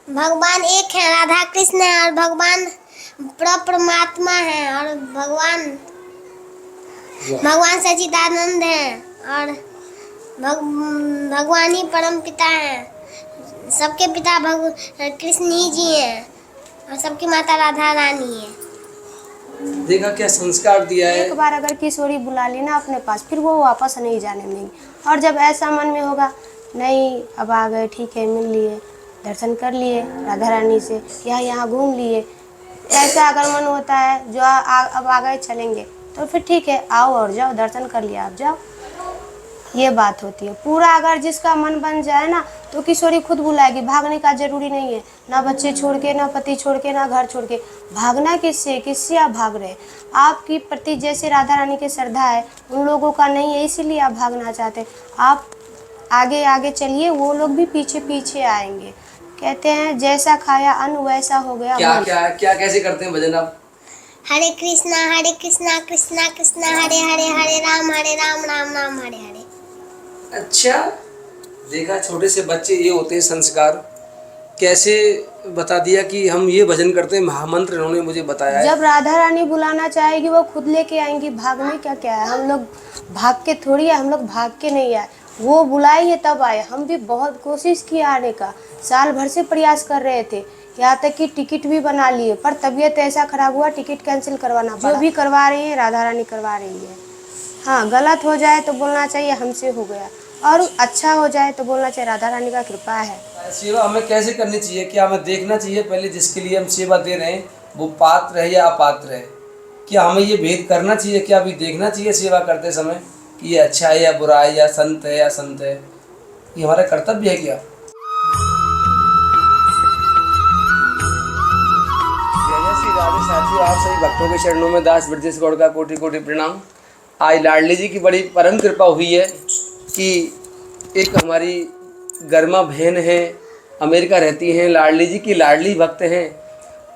भगवान एक है, राधा कृष्ण है और भगवान परमात्मा है और भगवान सच्चिदानंद है और भगवान ही परम पिता है। सबके पिता कृष्ण ही जी हैं और सबकी माता राधा रानी है। देखा क्या संस्कार दिया है। एक बार अगर किशोरी बुला ली ना अपने पास, फिर वो वापस नहीं जाने देंगे। और जब ऐसा मन में होगा, नहीं अब आ गए, ठीक है, मिल लिए, दर्शन कर लिए राधा रानी से, यहाँ घूम लिए, ऐसा अगर मन होता है जो अब आ गए चलेंगे, तो फिर ठीक है, आओ और जाओ, दर्शन कर लिया आप जाओ, ये बात होती है। पूरा अगर जिसका मन बन जाए ना, तो किशोरी खुद बुलाएगी। भागने का जरूरी नहीं है, ना बच्चे छोड़ के, ना पति छोड़ के, ना घर छोड़ के। भागना किससे आप भाग रहे? आपकी प्रति जैसे राधा रानी की श्रद्धा है, उन लोगों का नहीं है, इसीलिए आप भागना चाहते। आप आगे आगे चलिए, वो लोग भी पीछे पीछे आएंगे। कहते हैं जैसा खाया अन्न वैसा हो गया मन। क्या कैसे करते हैं भजन आप? हरे कृष्णा कृष्णा कृष्णा हरे हरे, हरे राम राम राम हरे हरे। अच्छा, देखा, छोटे से बच्चे ये होते हैं संस्कार। कैसे बता दिया कि हम ये भजन करते हैं, महामंत्र इन्होंने मुझे बताया है। जब राधा रानी बुलाना चाहेगी वो खुद लेके आएंगी। भागने का क्या है? हम लोग भाग के थोड़ी है, हम लोग भाग के नहीं आए, वो बुलाई है तब आए। हम भी बहुत कोशिश किया आने का, साल भर से प्रयास कर रहे थे, यहाँ तक कि टिकट भी बना लिए, पर तबीयत ऐसा खराब हुआ टिकट कैंसिल करवाना पड़ा। जो भी करवा रही है राधा रानी करवा रही है। हाँ, गलत हो जाए तो बोलना चाहिए हमसे हो गया, और अच्छा हो जाए तो बोलना चाहिए राधा रानी का कृपा है। सेवा हमें कैसे करनी चाहिए? क्या हमें देखना चाहिए पहले जिसके लिए हम सेवा दे रहे हैं वो पात्र है या अपात्र है? क्या हमें ये भेद करना चाहिए? क्या अभी देखना चाहिए सेवा करते समय कि ये अच्छा है या बुरा है, या संत है या संत है? ये हमारा कर्तव्य है क्या? जय श्री राधे साथियों, आप सभी भक्तों के चरणों में दास ब्रजेश गौड़ का कोटि कोटि प्रणाम। आज लाडली जी की बड़ी परम कृपा हुई है कि एक हमारी गर्मा बहन है, अमेरिका रहती हैं, लाडली जी की लाडली भक्त हैं।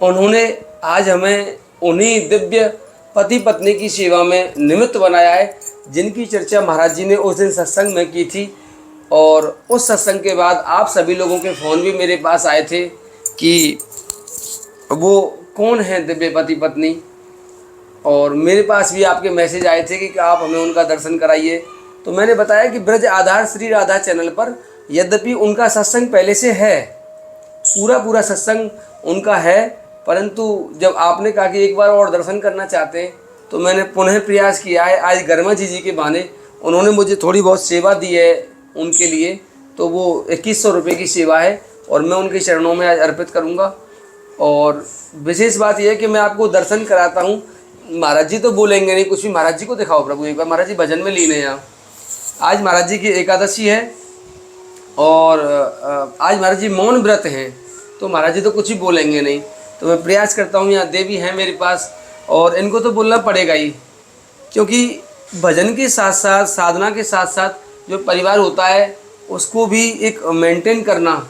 उन्होंने आज हमें उन्हीं दिव्य पति पत्नी की सेवा में निमित्त बनाया है, जिनकी चर्चा महाराज जी ने उस दिन सत्संग में की थी। और उस सत्संग के बाद आप सभी लोगों के फ़ोन भी मेरे पास आए थे कि वो कौन है दिव्य पति पत्नी, और मेरे पास भी आपके मैसेज आए थे कि आप हमें उनका दर्शन कराइए। तो मैंने बताया कि ब्रज आधार श्री राधा चैनल पर यद्यपि उनका सत्संग पहले से है, पूरा सत्संग उनका है, परंतु जब आपने कहा कि एक बार और दर्शन करना चाहते हैं, तो मैंने पुनः प्रयास किया है। आज गर्मा जी के बहाने उन्होंने मुझे थोड़ी बहुत सेवा दी है उनके लिए, तो वो 2100 रुपये की सेवा है और मैं उनके चरणों में आज अर्पित करूँगा। और विशेष बात यह है कि मैं आपको दर्शन कराता हूँ। महाराज जी तो बोलेंगे नहीं कुछ भी, महाराज जी को दिखाओ प्रभु एक बार। महाराज जी भजन में लीन है यहाँ। आज महाराज जी की एकादशी है और आज महाराज जी मौन व्रत हैं, तो महाराज जी तो कुछ ही बोलेंगे नहीं। तो मैं प्रयास करता हूँ, यहाँ देवी हैं मेरे पास और इनको तो बोलना पड़ेगा ही, क्योंकि भजन के साथ साथ, साधना के साथ साथ जो परिवार होता है उसको भी एक मेंटेन करना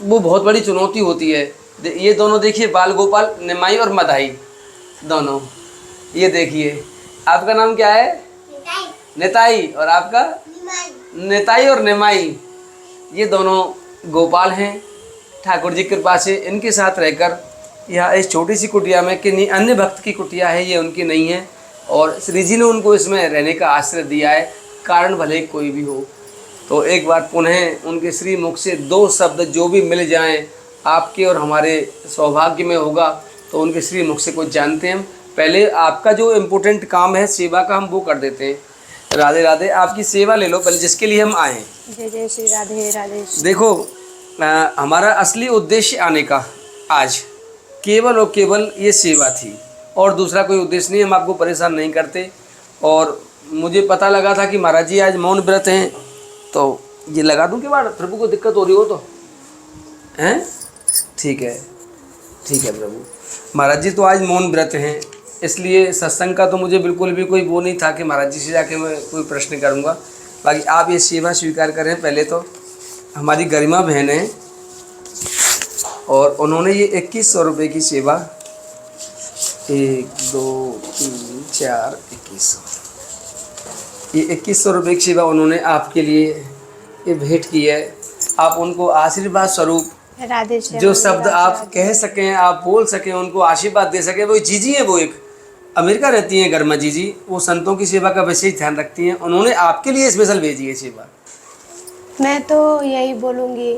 वो बहुत बड़ी चुनौती होती है। ये दोनों देखिए, बाल गोपाल, निमाई और मदाई दोनों, ये देखिए। आपका नाम क्या है? निताई। और आपका? निताई और निमाई। ये दोनों गोपाल हैं। ठाकुर जी की कृपा से इनके साथ रहकर यह इस छोटी सी कुटिया में, कि अन्य भक्त की कुटिया है, ये उनकी नहीं है, और श्री जी ने उनको इसमें रहने का आश्रय दिया है, कारण भले कोई भी हो। तो एक बार पुनः उनके श्री मुख से दो शब्द जो भी मिल जाएं, आपके और हमारे सौभाग्य में होगा, तो उनके श्री मुख से कुछ जानते हैं हम। पहले आपका जो इम्पोर्टेंट काम है सेवा का, हम वो कर देते हैं। राधे राधे, आपकी सेवा ले लो पहले, जिसके लिए हम आए हैं। जय जय श्री राधे राधे। देखो, हमारा असली उद्देश्य आने का आज केवल और केवल ये सेवा थी, और दूसरा कोई उद्देश्य नहीं। हम आपको परेशान नहीं करते। और मुझे पता लगा था कि महाराज जी आज मौन व्रत हैं, तो ये लगा दूं कि बार प्रभु को दिक्कत हो रही हो तो हैं? ठीक है प्रभु। महाराज जी तो आज मौन व्रत हैं, इसलिए सत्संग का तो मुझे बिल्कुल भी कोई वो नहीं था कि महाराज जी से जाके मैं कोई प्रश्न करूँगा। बाकी आप ये सेवा स्वीकार करें। पहले तो हमारी गरिमा बहन है और उन्होंने ये 2100 रुपये की सेवा, 1 2 3 4 2100, ये 2100 रुपये की सेवा उन्होंने आपके लिए ये भेंट की है। आप उनको आशीर्वाद स्वरूप राधे श्याम। जो शब्द राधे आप राधे। कह सकें, आप बोल सकें, उनको आशीर्वाद दे सकें, वो जीजी हैं। वो एक अमेरिका रहती हैं घर में जीजी, वो संतों की सेवा का वैसे ही ध्यान रखती हैं। उन्होंने आपके लिए स्पेशल भेजी है सेवा। मैं तो यही बोलूँगी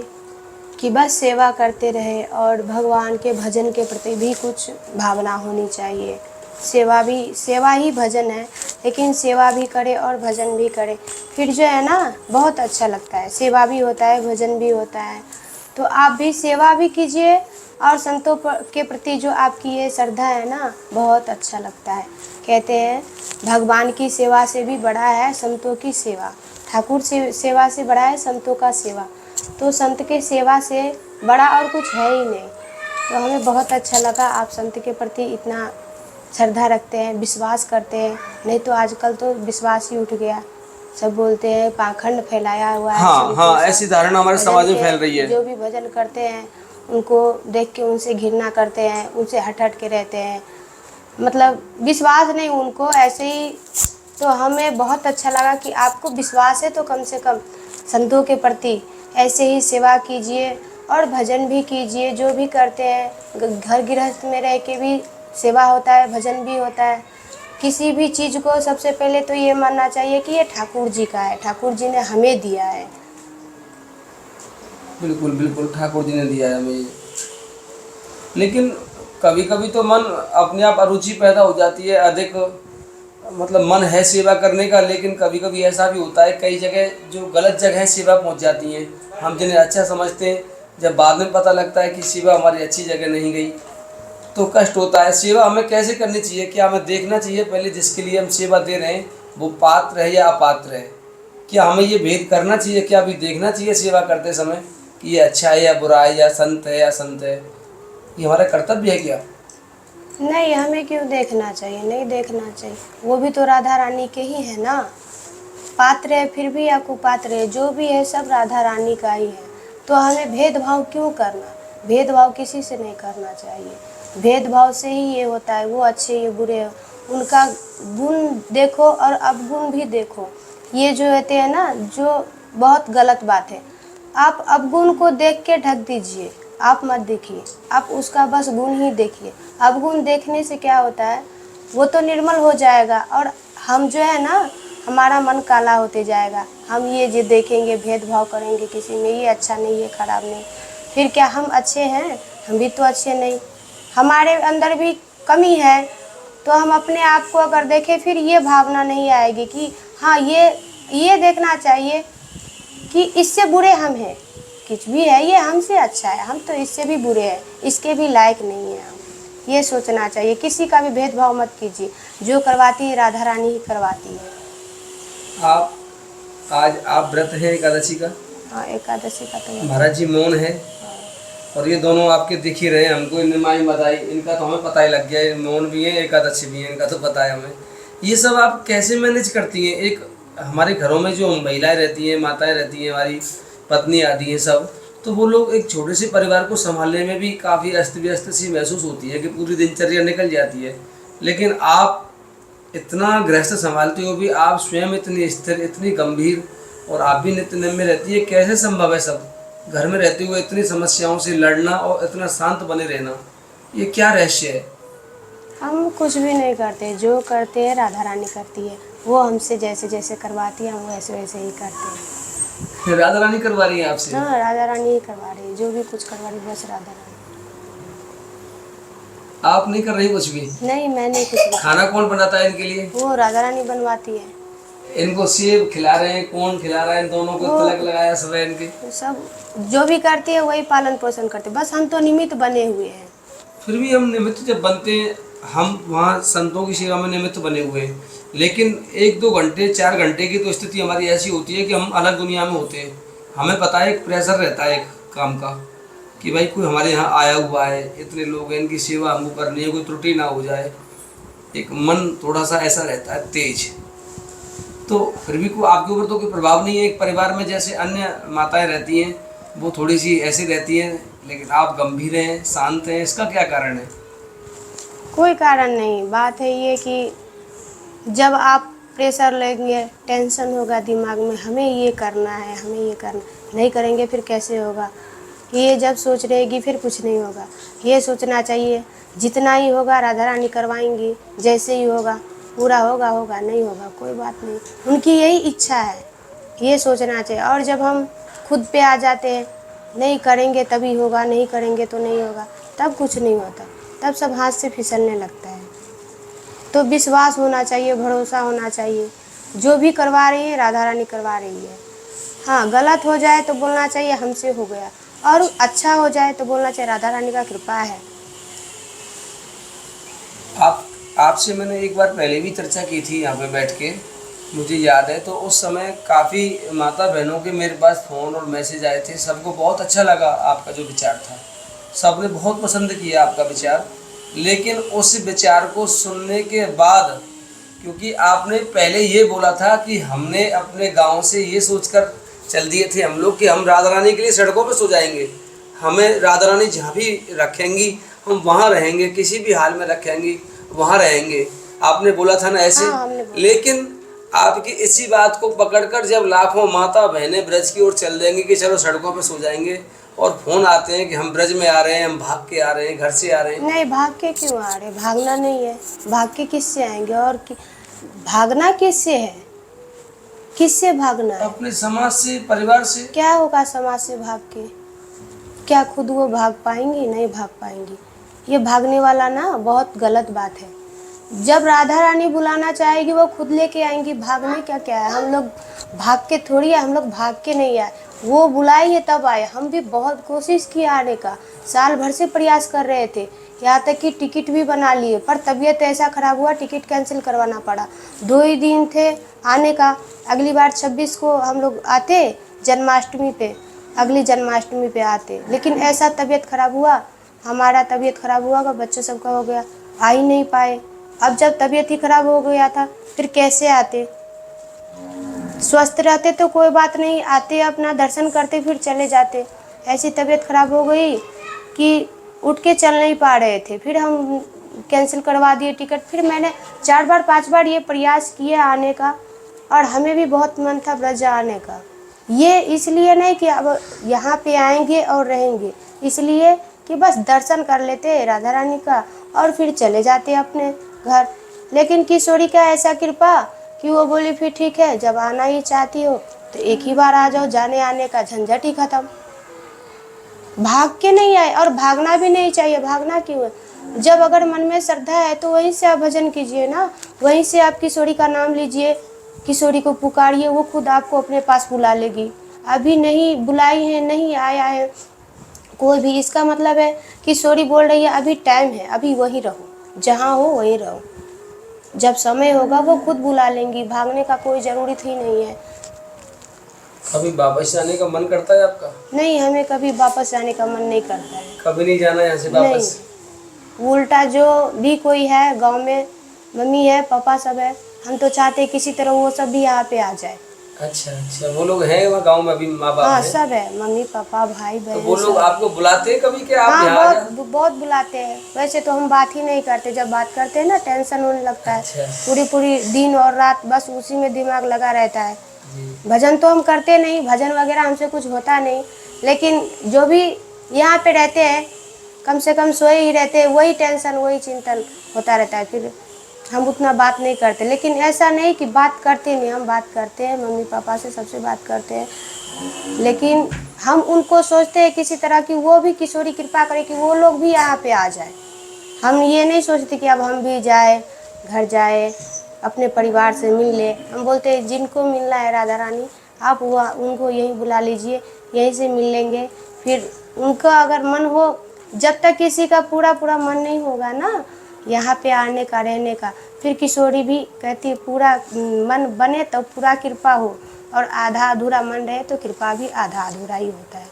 कि बस सेवा करते रहे और भगवान के भजन के प्रति भी कुछ भावना होनी चाहिए। सेवा ही भजन है, लेकिन सेवा भी करे और भजन भी करे, फिर जो है ना बहुत अच्छा लगता है। सेवा भी होता है, भजन भी होता है। तो आप भी सेवा भी कीजिए और संतों के प्रति जो आपकी ये श्रद्धा है ना, बहुत अच्छा लगता है। कहते हैं भगवान की सेवा से भी बड़ा है संतों की सेवा, ठाकुर से सेवा से बड़ा है संतों का सेवा। तो संत के सेवा से बड़ा और कुछ है ही नहीं। तो हमें बहुत अच्छा लगा आप संत के प्रति इतना श्रद्धा रखते हैं, विश्वास करते हैं। नहीं तो आजकल तो विश्वास ही उठ गया, सब बोलते हैं पाखंड फैलाया हुआ है। हाँ संतों हाँ, का। ऐसी धारणा हमारे भजन समाज में के फैल रही है। जो भी भजन करते हैं उनको देख के उनसे घृणा करते हैं, उनसे हट हट के रहते हैं, मतलब विश्वास नहीं उनको ऐसे ही। तो हमें बहुत अच्छा लगा कि आपको विश्वास है तो कम से कम संतों के प्रति ऐसे ही सेवा कीजिए और भजन भी कीजिए। जो भी करते हैं घर गृहस्थ में रह के भी सेवा होता है, भजन भी होता है। किसी भी चीज़ को सबसे पहले तो ये मानना चाहिए कि ये ठाकुर जी का है, ठाकुर जी ने हमें दिया है। बिल्कुल बिल्कुल, ठाकुर जी ने दिया है हमें ये। लेकिन कभी कभी तो मन अपने आप अरुचि पैदा हो जाती है अधिक, मतलब मन है सेवा करने का, लेकिन कभी कभी ऐसा भी होता है कई जगह जो गलत जगह सेवा पहुंच जाती हैं। हम जिन्हें अच्छा समझते हैं, जब बाद में पता लगता है कि सेवा हमारी अच्छी जगह नहीं गई तो कष्ट होता है। सेवा हमें कैसे करनी चाहिए? क्या हमें देखना चाहिए पहले जिसके लिए हम सेवा दे रहे हैं वो पात्र है या अपात्र है? क्या हमें ये भेद करना चाहिए? क्या अभी देखना चाहिए सेवा करते समय कि ये अच्छा है या बुरा है, या संत है या संत है? ये हमारा कर्तव्य है क्या? नहीं, हमें क्यों देखना चाहिए? नहीं देखना चाहिए। वो भी तो राधा रानी के ही है ना, पात्र है फिर भी या कुपात्र है, जो भी है सब राधा रानी का ही है। तो हमें भेदभाव क्यों करना? भेदभाव किसी से नहीं करना चाहिए। भेदभाव से ही ये होता है, वो अच्छे ये बुरे हैं, उनका गुण देखो और अवगुण भी देखो। ये जो होते हैं ना, जो बहुत गलत बात है। आप अवगुण को देख के ढक दीजिए, आप मत देखिए, आप उसका बस गुण ही देखिए। अवगुण देखने से क्या होता है, वो तो निर्मल हो जाएगा और हम जो है ना, हमारा मन काला होते जाएगा। हम ये जो देखेंगे, भेदभाव करेंगे किसी में, ये अच्छा नहीं, ये खराब नहीं, फिर क्या हम अच्छे हैं? हम भी तो अच्छे नहीं, हमारे अंदर भी कमी है। तो हम अपने आप को अगर देखें, फिर ये भावना नहीं आएगी कि हाँ ये देखना चाहिए कि इससे बुरे हम हैं, कुछ भी है ये हमसे अच्छा है, हम तो इससे भी बुरे हैं, इसके भी लायक नहीं है हम। ये सोचना चाहिए, किसी का भी भेदभाव मत कीजिए। जो करवाती है राधा रानी ही करवाती है। आज आप व्रत हैं एकादशी का? हाँ, एकादशी का तो महाराज जी मौन है, और ये दोनों आपके दिख ही रहे हैं हमको। निमाई बधाई, इनका तो हमें पता ही लग गया है, मौन भी है एकादशी भी है, इनका तो पता है हमें। ये सब आप कैसे मैनेज करती हैं? एक हमारे घरों में जो महिलाएं रहती हैं, माताएं रहती हैं, हमारी पत्नी आदि हैं सब, तो वो लोग एक छोटे से परिवार को संभालने में भी काफ़ी अस्त व्यस्त सी महसूस होती है कि पूरी दिनचर्या निकल जाती है। लेकिन आप इतना गृहस्थ संभालते हो भी, आप स्वयं इतनी स्थिर, इतनी गंभीर, और आप भी नित्य नियम में रहती है। कैसे संभव है सब घर में रहते हुए इतनी समस्याओं से लड़ना और इतना शांत बने रहना? ये क्या रहस्य है? हम कुछ भी नहीं करते, जो करते हैं राधा रानी करती है। वो हमसे जैसे जैसे करवाती है, हम वैसे वैसे ही करते हैं। राधा रानी करवा रही है आपसे? हाँ, राधा रानी ही करवा रही है, जो भी कुछ करवा रही है बस राधा रानी। आप नहीं कर रही कुछ भी? नहीं, मैं नहीं कुछ भी। खाना कौन बनाता है इनके लिए? वो राधा रानी बनवाती है। इनको सेब खिला रहे हैं, कौन खिला रहा है? इन दोनों को तिलक लगाया सब है इनके? सब जो भी करती है वही पालन पोषण करते, बस हम तो निमित्त बने हुए हैं। फिर भी हम निमित्त जब बनते हैं, हम वहाँ संतों की सेवा में निमित्त बने हुए हैं, लेकिन 1-2 घंटे 4 घंटे की तो स्थिति हमारी ऐसी होती है कि हम अलग दुनिया में होते हैं। हमें पता है एक प्रेशर रहता है एक काम का कि भाई कोई हमारे यहाँ आया हुआ है, इतने लोग हैं, इनकी सेवा हमको करनी है, कोई त्रुटि ना हो जाए। एक मन थोड़ा सा ऐसा रहता है तेज। तो फिर भी कोई आपके ऊपर तो कोई प्रभाव नहीं है? एक परिवार में जैसे अन्य माताएं रहती हैं वो थोड़ी सी ऐसी रहती हैं, लेकिन आप गंभीर हैं, शांत हैं, इसका क्या कारण है? कोई कारण नहीं, बात है ये कि जब आप प्रेशर लेंगे, टेंशन होगा दिमाग में, हमें ये करना है, हमें ये करना, नहीं करेंगे फिर कैसे होगा? ये जब सोच रहेगी फिर कुछ नहीं होगा। ये सोचना चाहिए जितना ही होगा राधा रानी करवाएंगी, जैसे ही होगा पूरा होगा होगा, नहीं होगा कोई बात नहीं, उनकी यही इच्छा है, ये सोचना चाहिए। और जब हम खुद पे आ जाते हैं, नहीं करेंगे तभी होगा, नहीं करेंगे तो नहीं होगा, तब कुछ नहीं होता, तब सब हाथ से फिसलने लगता है। तो विश्वास होना चाहिए, भरोसा होना चाहिए, जो भी करवा रही है राधा रानी करवा रही है। हाँ, गलत हो जाए तो बोलना चाहिए हमसे हो गया, और अच्छा हो जाए तो बोलना चाहिए राधा रानी का कृपा है। आपसे मैंने एक बार पहले भी चर्चा की थी यहाँ पे बैठ के, मुझे याद है। तो उस समय काफ़ी माता बहनों के मेरे पास फ़ोन और मैसेज आए थे, सबको बहुत अच्छा लगा आपका जो विचार था, सबने बहुत पसंद किया आपका विचार। लेकिन उस विचार को सुनने के बाद, क्योंकि आपने पहले ये बोला था कि हमने अपने गांव से ये सोचकर चल दिए थे हम लोग कि हम राधा रानी के लिए सड़कों पे सो जाएंगे, हमें राधा रानी जहाँ भी रखेंगी हम वहाँ रहेंगे, किसी भी हाल में रखेंगी वहाँ रहेंगे, आपने बोला था ना ऐसे। हाँ, हमने बोला। लेकिन आपकी इसी बात को पकड़कर जब लाखों माता बहनें ब्रज की ओर चल देंगी कि चलो सड़कों पे सो जाएंगे, और फ़ोन आते हैं कि हम ब्रज में आ रहे हैं, हम भाग के आ रहे हैं, घर से आ रहे हैं। नहीं, भाग के क्यों आ रहे, भागना नहीं है, भाग के किससे आएंगे, और भागना किससे है, किससे भागना है? अपने समाज से, परिवार से। क्या होगा समाज से भाग के, क्या खुद वो भाग पाएंगी? नहीं भाग पाएंगी। ये भागने वाला ना बहुत गलत बात है। जब राधा रानी बुलाना चाहेगी वो खुद लेके आएंगी, भागने क्या क्या है? हम लोग भाग के थोड़ी आए, हम लोग भाग के नहीं आए, वो बुलाई है तब आए। हम भी बहुत कोशिश किया आने का, साल भर से प्रयास कर रहे थे, यहाँ तक कि टिकट भी बना लिए, पर तबीयत ऐसा ख़राब हुआ टिकट कैंसिल करवाना पड़ा। 2 ही दिन थे आने का, अगली बार 26 को हम लोग आते जन्माष्टमी पे, अगली जन्माष्टमी पे आते, लेकिन ऐसा तबीयत ख़राब हुआ, हमारा तबीयत ख़राब हुआ, बच्चों सबका हो गया, आ ही नहीं पाए। अब जब तबीयत ही ख़राब हो गया था फिर कैसे आते? स्वस्थ रहते तो कोई बात नहीं, आते अपना दर्शन करते फिर चले जाते। ऐसी तबीयत ख़राब हो गई कि उठ के चल नहीं पा रहे थे, फिर हम कैंसिल करवा दिए टिकट। फिर मैंने 4 बार 5 बार ये प्रयास किए आने का, और हमें भी बहुत मन था ब्रज आने का। ये इसलिए नहीं कि अब यहाँ पे आएंगे और रहेंगे, इसलिए कि बस दर्शन कर लेते राधा रानी का और फिर चले जाते अपने घर। लेकिन किशोरी का ऐसा कृपा कि वो बोली फिर ठीक है, जब आना ही चाहती हो तो एक ही बार आ जाओ, जाने आने का झंझट ही खत्म। भाग के नहीं आए, और भागना भी नहीं चाहिए। भागना क्यों है? जब अगर मन में श्रद्धा है तो वहीं से आप भजन कीजिए ना, वहीं से आप किशोरी का नाम लीजिए, किशोरी को पुकारिए, वो खुद आपको अपने पास बुला लेगी। अभी नहीं बुलाई है, नहीं आया है कोई भी, इसका मतलब है किशोरी बोल रही है अभी टाइम है, अभी वहीं रहो, जहाँ हो वहीं रहो, जब समय होगा वो खुद बुला लेंगी, भागने का कोई ज़रूरत ही नहीं है। कभी वापस आने का मन करता है आपका? नहीं, हमें कभी वापस आने का मन नहीं करता है। कभी नहीं जाना यहाँ से वापस? नहीं, उल्टा जो भी कोई है गांव में, मम्मी है पापा सब है, हम तो चाहते हैं किसी तरह वो सब भी यहाँ पे आ जाए। अच्छा अच्छा, वो लोग हैं वहाँ गांव में अभी, माँ बाप हाँ हैं? सब है, मम्मी पापा भाई तो बहन वो लोग सब। आपको बुलाते हैं कभी कि आप हाँ यहाँ आ जाओ? बहुत बुलाते हैं। वैसे तो हम बात ही नहीं करते, जब बात करते हैं ना टेंशन होने लगता है। अच्छा। पूरी दिन और रात बस उसी में दिमाग लगा रहता है। जी। भजन तो हम करते नहीं, भजन वगैरह हमसे कुछ होता नहीं, लेकिन जो भी यहाँ पे रहते हैं कम से कम सोए ही रहते हैं, वही टेंशन वही चिंतन होता रहता है, फिर हम उतना बात नहीं करते। लेकिन ऐसा नहीं कि बात करते नहीं, हम बात करते हैं, मम्मी पापा से सबसे बात करते हैं, लेकिन हम उनको सोचते हैं किसी तरह की वो भी किशोरी कृपा करे कि वो लोग भी यहाँ पे आ जाए। हम ये नहीं सोचते कि अब हम भी जाए, घर जाए, अपने परिवार से मिल ले। हम बोलते हैं जिनको मिलना है राधा रानी आप वो उनको यहीं बुला लीजिए, यहीं से मिल लेंगे। फिर उनका अगर मन हो, जब तक किसी का पूरा मन नहीं होगा ना यहाँ पे आने का रहने का, फिर किशोरी भी कहती है पूरा मन बने तो पूरा कृपा हो, और आधा अधूरा मन रहे तो कृपा भी आधा अधूरा ही होता है।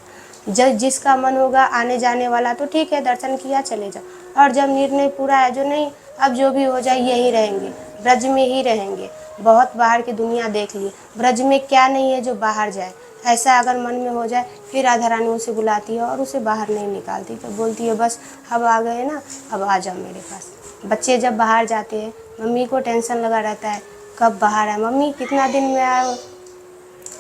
जब जिसका मन होगा आने जाने वाला तो ठीक है, दर्शन किया चले जाओ, और जब निर्णय पूरा है जो नहीं अब जो भी हो जाए यहीं रहेंगे, ब्रज में ही रहेंगे। बहुत बाहर की दुनिया देख लिए, ब्रज में क्या नहीं है जो बाहर जाए, ऐसा अगर मन में हो जाए फिर राधा रानी उसे बुलाती है और उसे बाहर नहीं निकालती, तो बोलती है बस अब आ गए ना, अब आ जाओ मेरे पास। बच्चे जब बाहर जाते हैं मम्मी को टेंशन लगा रहता है कब बाहर है, मम्मी कितना दिन में आए,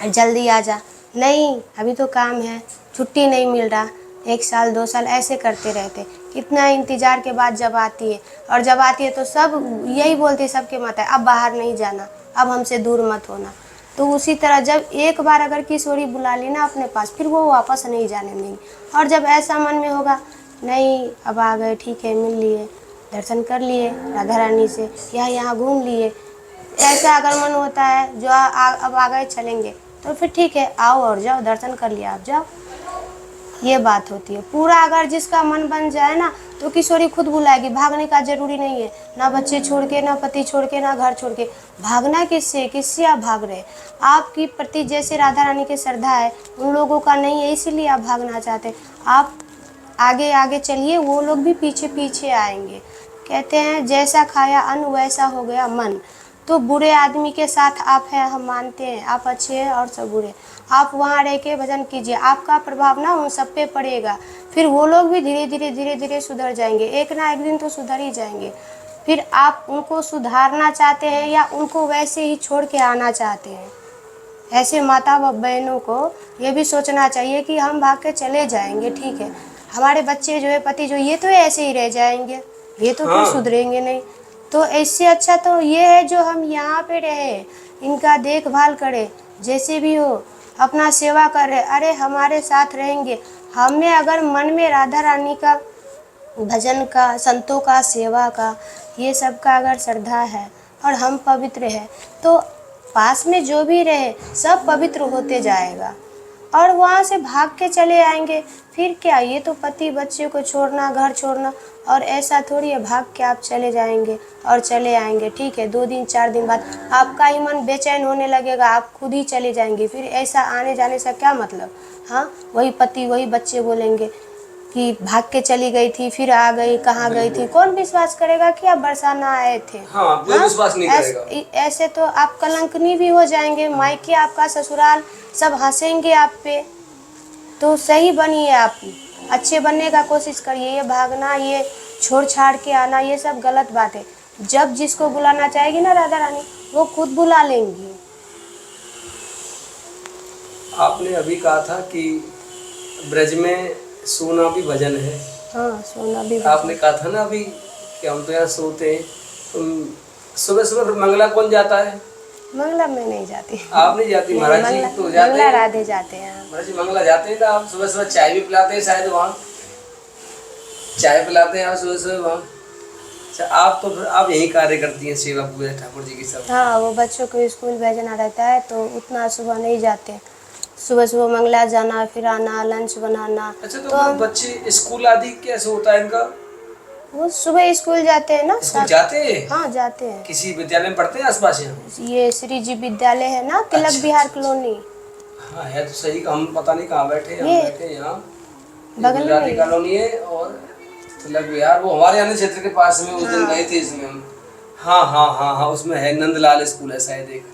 जल्दी आ जा, नहीं अभी तो काम है, छुट्टी नहीं मिल रहा, 1 साल 2 साल ऐसे करते रहते। कितना इंतज़ार के बाद जब आती है, और जब आती है तो सब यही बोलते सबके माता अब बाहर नहीं जाना, अब हमसे दूर मत होना। तो उसी तरह जब एक बार अगर किशोरी बुला ली ना अपने पास, फिर वो वापस नहीं जाने देंगे। और जब ऐसा मन में होगा नहीं अब आ गए ठीक है, मिल लिए, दर्शन कर लिए राधा रानी से, यहाँ घूम लिए, ऐसा अगर मन होता है जो अब आ गए चलेंगे, तो फिर ठीक है आओ और जाओ, दर्शन कर लिया आप जाओ, ये बात होती है। पूरा अगर जिसका मन बन जाए ना तो किशोरी खुद बुलाएगी, भागने का जरूरी नहीं है, ना बच्चे छोड़ के, ना पति छोड़ के, ना घर छोड़ के। भागना किससे आप भाग रहे? आपकी प्रति जैसे राधा रानी की श्रद्धा है उन लोगों का नहीं है, इसीलिए आप भागना चाहते। आप आगे आगे चलिए, वो लोग भी पीछे पीछे आएंगे। कहते हैं जैसा खाया अन्न वैसा हो गया मन। तो बुरे आदमी के साथ आप हैं, हम मानते हैं आप अच्छे हैं और सब बुरे, आप वहाँ रह के भजन कीजिए, आपका प्रभाव ना उन सब पे पड़ेगा। फिर वो लोग भी धीरे धीरे सुधर जाएंगे, एक ना एक दिन तो सुधर ही जाएंगे। फिर आप उनको सुधारना चाहते हैं या उनको वैसे ही छोड़ के आना चाहते हैं? ऐसे माता व बहनों को ये भी सोचना चाहिए कि हम भाग के चले जाएंगे, ठीक है, हमारे बच्चे जो है, पति जो, ये तो ऐसे ही रह जाएंगे, ये तो फिर सुधरेंगे नहीं। तो इससे अच्छा तो ये है जो हम यहाँ पे रहे, इनका देखभाल करें, जैसे भी हो अपना सेवा कर रहे, अरे हमारे साथ रहेंगे। हमें अगर मन में राधा रानी का भजन का, संतों का, सेवा का, ये सब का अगर श्रद्धा है और हम पवित्र है, तो पास में जो भी रहे सब पवित्र होते जाएगा और वहाँ से भाग के चले आएंगे। फिर क्या, ये तो पति बच्चे को छोड़ना, घर छोड़ना, और ऐसा थोड़ी है भाग के आप चले जाएंगे और चले आएंगे। ठीक है, 2 दिन 4 दिन बाद आपका ही मन बेचैन होने लगेगा, आप खुद ही चले जाएंगे। फिर ऐसा आने जाने से क्या मतलब? हाँ, वही पति वही बच्चे बोलेंगे कि भाग के चली गई थी, फिर आ गई, कहाँ गई थी। कौन विश्वास करेगा कि आप बरसाना आए थे? हाँ, कोई विश्वास नहीं करेगा। ऐसे तो आप कलंकनी भी हो जाएंगे, मायके आपका, ससुराल सब हंसेंगे आप पे। तो सही बनिए, आप अच्छे बनने का कोशिश करिए। ये भागना, ये छोड़ छाड़ के आना, ये सब गलत बात है। जब जिसको बुलाना चाहेगी ना राधा रानी, वो खुद बुला लेंगी। आपने अभी कहा था कि ब्रज में सोना भी भजन है। हाँ, सोना भी भजन। आपने कहा था ना अभी कि हम तो यहाँ सोते हैं, सुबह सुबह फिर मंगला कौन जाता है? मंगला में नहीं जाती। आप नहीं जाती? महाराज जी तो जाते मंगला हैं, राधे जाते हैं। महाराज जी मंगला जाते हैं। तो आप सुबह सुबह चाय भी पिलाते हैं शायद, वहाँ चाय पिलाते हैं आप सुबह सुबह वहाँ? अच्छा, आप तो फिर आप यही कार्य करती हैं, सेवा पूजा ठाकुर जी की सब? हाँ, वो बच्चों को स्कूल भेजना रहता है तो उतना सुबह नहीं जाते। सुबह सुबह मंगला जाना, फिर आना, लंच बनाना। अच्छा, तो बच्चे स्कूल आदि कैसे होता है इनका? वो सुबह स्कूल जाते हैं ना। स्कूल जाते हैं? हाँ, जाते हैं। किसी विद्यालय में पढ़ते हैं आसपास यहाँ? ये श्री जी विद्यालय है ना, तिलक विहार कॉलोनी। हाँ, है तो सही। हम पता नहीं कहाँ बैठे, हम बैठे यहाँ बगल में कॉलोनी है और तिलक विहार, वो हमारे यहाँ क्षेत्र के पास में। उस दिन गए थे इसमें हम। हाँ हाँ हाँ हाँ, उसमें है नंदलाल स्कूल है शायद, एक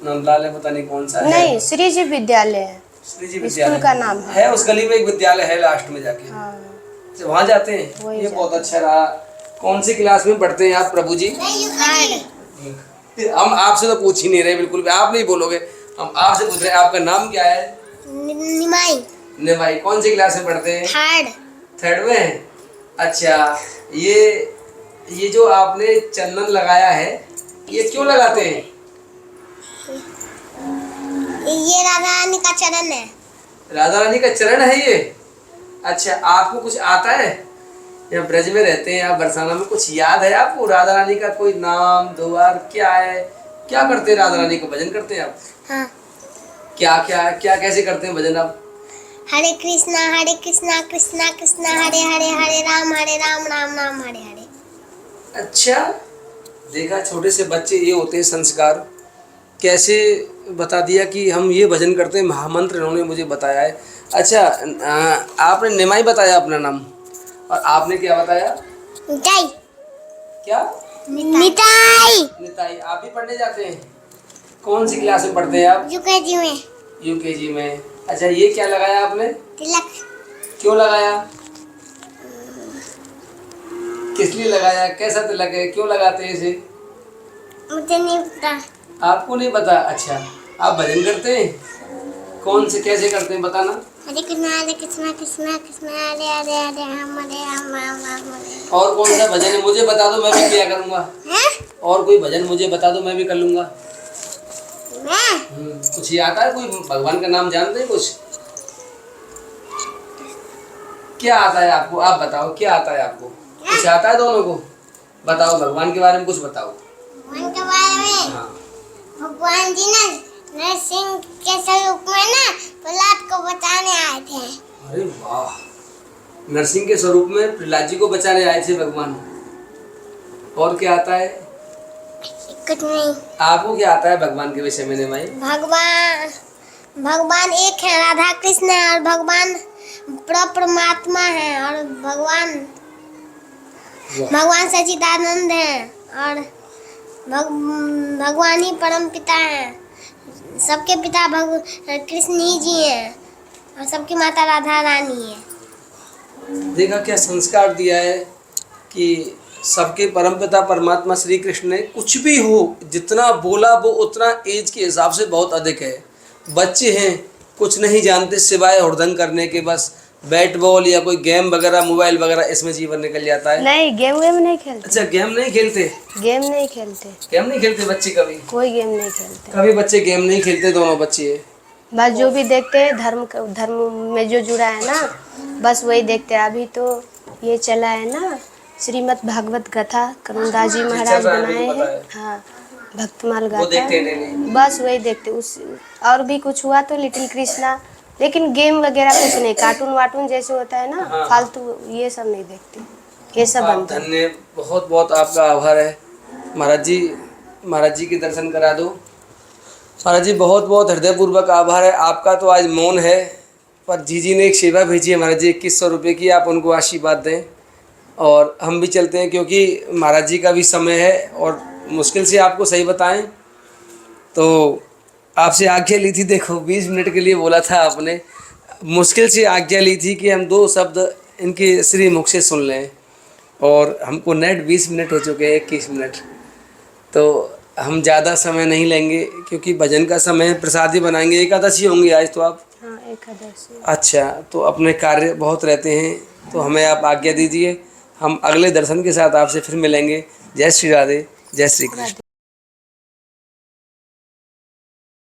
नंदलाल है, पता नहीं कौन सा है। नहीं, श्री जी विद्यालय है, श्री जी विद्यालय का नाम है। उस गली में एक विद्यालय है लास्ट में जाके। हाँ, वहाँ जाते हैं। ये बहुत अच्छा रहा। कौन सी क्लास में पढ़ते हैं आप प्रभु जी? हम आपसे तो पूछ ही नहीं रहे, बिल्कुल भी आप नहीं बोलोगे, हम आपसे पूछ रहे हैं। आपका नाम क्या है? निमाई। निमाई। कौन सी क्लास में पढ़ते हैं? थर्ड में। अच्छा, ये जो आपने चंदन लगाया है, ये क्यों लगाते हैं? ये राधा रानी का चरण है। राधा रानी का चरण है ये? अच्छा, आपको कुछ आता है? यहाँ ब्रज में रहते हैं आप, बरसाना में, कुछ याद है आपको राधा रानी का? कोई नाम दोबार क्या है? क्या करते हैं राधा रानी का भजन करते हैं आप? हाँ। क्या क्या क्या कैसे करते हैं भजन आप? हरे कृष्णा कृष्णा कृष्णा हरे हरे, हरे राम राम राम हरे हरे। अच्छा, देखा, छोटे से बच्चे ये होते हैं संस्कार। कैसे बता दिया कि हम ये भजन करते हैं, महामंत्र इन्होंने मुझे बताया है। अच्छा, आपने निमाई बताया अपना नाम, और आपने क्या बताया? निताई। क्या? निताई। निताई। आप भी पढ़ने जाते हैं? कौन सी क्लास में पढ़ते हैं आप? यूकेजी में। यूकेजी में। अच्छा, ये क्या लगाया आपने? तिलक। क्यों लगाया? किस लिए लगाया? कैसा तिलक है? क्यों लगाते हैं इसे? मुझे नहीं पता। आपको नहीं पता? अच्छा, आप भजन करते हैं? कौन से कैसे करते हैं बताना? हरे कृष्णा कृष्णा कृष्णा हरे हरे हरे राम राम हरे। और कौन सा भजन है मुझे बता दो, मैं भी किया करूँगा। हैं? और कोई भजन मुझे बता दो, मैं भी कर लूँगा। मैं कुछ आता है, कोई भगवान का नाम जानते हैं कुछ? क्या आता है आपको, आप बताओ क्या आता है आपको? कुछ आता है दोनों को? बताओ भगवान के बारे में कुछ बताओ। भगवान के बारे में? हाँ। भगवान जी ना नरसिंह के स्वरूप में ना प्रहलाद को बचाने आए थे। अरे वाह, नरसिंह के स्वरूप में प्रहलाद जी को बचाने आए थे भगवान। और क्या आता है? कुछ नहीं। आपको क्या आता है भगवान के विषय में भाई? भगवान एक है, राधा कृष्ण है, और भगवान परमात्मा है, और भगवान सच्चिदानंद है, और भगवान ही परम पिता है। सबके पिता कृष्ण ही जी हैं, और सबकी माता राधा रानी है। देखा क्या संस्कार दिया है कि सबके परमपिता परमात्मा श्री कृष्ण ने कुछ भी हो, जितना बोला वो उतना एज के हिसाब से बहुत अधिक है। बच्चे हैं, कुछ नहीं जानते सिवाय हुड़दंग करने के, बस बैट बॉल या कोई गेम वगैरह मोबाइल वगैरह इसमें जीवन निकल जाता है। नहीं, गेम नहीं खेलते। अच्छा, गेम नहीं खेलते? गेम नहीं खेलते। गेम नहीं खेलते बच्चे कभी? कोई गेम नहीं खेलते। कभी बच्चे गेम नहीं खेलते, दोनों बच्चे बस जो भी देखते हैं धर्म में जो जुड़ा है ना, बस वही देखते हैं। अभी तो ये चला है ना श्रीमद् भागवत कथा, करुणदास जी महाराज बनाए हैं। हाँ, भक्तमाल गाथा, बस वही देखते। उस और भी कुछ हुआ तो लिटिल कृष्णा, लेकिन गेम वगैरह कुछ नहीं। कार्टून वार्टून जैसे होता है ना, फालतू ये सब नहीं देखते, ये सब बनता है। धन्य, बहुत बहुत आपका आभार है महाराज जी के दर्शन करा दो। महाराज जी बहुत बहुत हृदयपूर्वक आभार है आपका। तो आज मौन है, पर जीजी ने एक सेवा भेजी है महाराज जी 2100 रुपये की, आप उनको आशीर्वाद दें और हम भी चलते हैं, क्योंकि महाराज जी का भी समय है। और मुश्किल से आपको सही बताएं तो आपसे आज्ञा ली थी, देखो 20 मिनट के लिए बोला था आपने, मुश्किल से आज्ञा ली थी कि हम 2 शब्द इनके श्री मुख से सुन लें, और हमको नेट 20 मिनट हो चुके हैं, 21 मिनट। तो हम ज़्यादा समय नहीं लेंगे क्योंकि भजन का समय है, प्रसादी बनाएंगे। एकादशी होंगी आज तो आप? हाँ, एकादशी। अच्छा, तो अपने कार्य बहुत रहते हैं, तो हमें आप आज्ञा दीजिए। हम अगले दर्शन के साथ आपसे फिर मिलेंगे। जय श्री राधे, जय श्री कृष्ण।